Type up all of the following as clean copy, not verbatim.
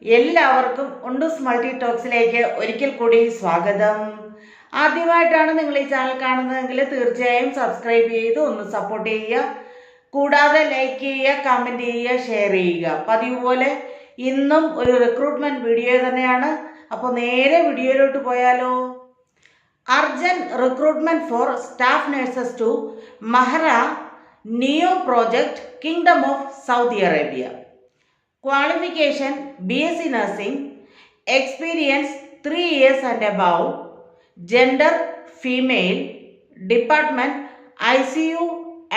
എല്ലാവർക്കും ഉണ്ടൂസ് മൾട്ടി ടോക്സിലേക്ക് ഒരിക്കൽ കൂടി സ്വാഗതം. ആദ്യമായിട്ടാണ് നിങ്ങൾ ഈ ചാനൽ കാണുന്നതെങ്കിൽ തീർച്ചയായും സബ്സ്ക്രൈബ് ചെയ്ത് ഒന്ന് സപ്പോർട്ട് ചെയ്യുക. കൂടാതെ ലൈക്ക് ചെയ്യുക, കമൻറ്റ് ചെയ്യുക, ഷെയർ ചെയ്യുക. പതിവ് പോലെ ഇന്നും ഒരു റിക്രൂട്ട്മെന്റ് വീഡിയോ തന്നെയാണ്. അപ്പോൾ നേരെ വീഡിയോയിലോട്ട് പോയാലോ. Urgent recruitment for staff nurses to Mahara neo project, kingdom of Saudi Arabia. Qualification BSc Nursing, experience 3 years and above, gender female, department ICU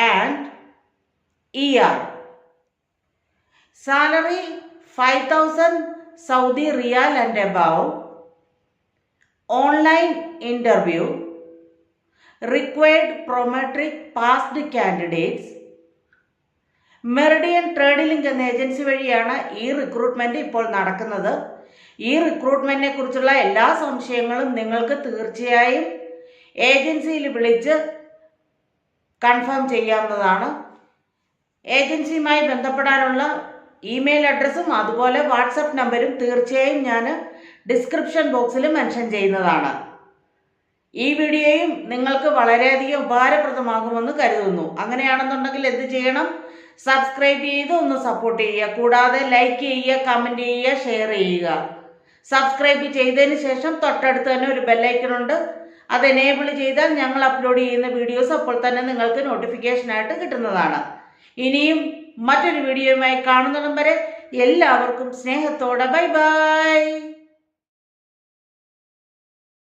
and ER. Salary 5,000 Saudi Riyal and above. Online interview. Required prometric passed candidates. Meridian trade link എന്ന agency വഴിയാണ് ഈ recruitment ഇപ്പോൾ നടക്കുന്നത്. ഈ റിക്രൂട്ട്മെന്റിനെ കുറിച്ചുള്ള എല്ലാ സംശയങ്ങളും നിങ്ങൾക്ക് തീർച്ചയായും ഏജൻസിയിൽ വിളിച്ച് കൺഫേം ചെയ്യാവുന്നതാണ്. ഏജൻസിയുമായി ബന്ധപ്പെടാനുള്ള ഇമെയിൽ അഡ്രസ്സും അതുപോലെ വാട്സപ്പ് നമ്പരും തീർച്ചയായും ഞാൻ ഡിസ്ക്രിപ്ഷൻ ബോക്സിൽ മെൻഷൻ ചെയ്യുന്നതാണ്. ഈ വീഡിയോയും നിങ്ങൾക്ക് വളരെയധികം ഉപകാരപ്രദമാകുമെന്ന് കരുതുന്നു. അങ്ങനെയാണെന്നുണ്ടെങ്കിൽ എന്ത് ചെയ്യണം? സബ്സ്ക്രൈബ് ചെയ്ത് ഒന്ന് സപ്പോർട്ട് ചെയ്യുക. കൂടാതെ ലൈക്ക് ചെയ്യുക, കമൻറ്റ് ചെയ്യുക, ഷെയർ ചെയ്യുക. സബ്സ്ക്രൈബ് ചെയ്തതിന് ശേഷം തൊട്ടടുത്ത് തന്നെ ഒരു ബെല്ലൈക്കൺ ഉണ്ട്. അത് എനേബിൾ ചെയ്താൽ ഞങ്ങൾ അപ്ലോഡ് ചെയ്യുന്ന വീഡിയോസ് അപ്പോൾ തന്നെ നിങ്ങൾക്ക് നോട്ടിഫിക്കേഷനായിട്ട് കിട്ടുന്നതാണ്. ഇനിയും മറ്റൊരു വീഡിയോയുമായി കാണുന്നിടം വരെ എല്ലാവർക്കും സ്നേഹത്തോടെ ബൈ ബൈ.